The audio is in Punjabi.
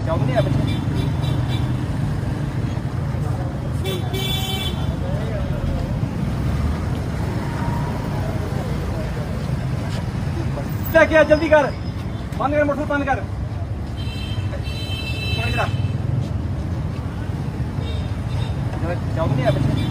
ਚਾਹ ਨਹੀਂ ਆ ਬੱਚੇ ਲੈ ਕੇ ਆ ਜਲਦੀ ਕਰ ਬੰਦ ਕਰ ਮੋਟਰ ਬੰਦ ਕਰ ਚਾਹ ਨਹੀਂ ਆ ਬੱਚੇ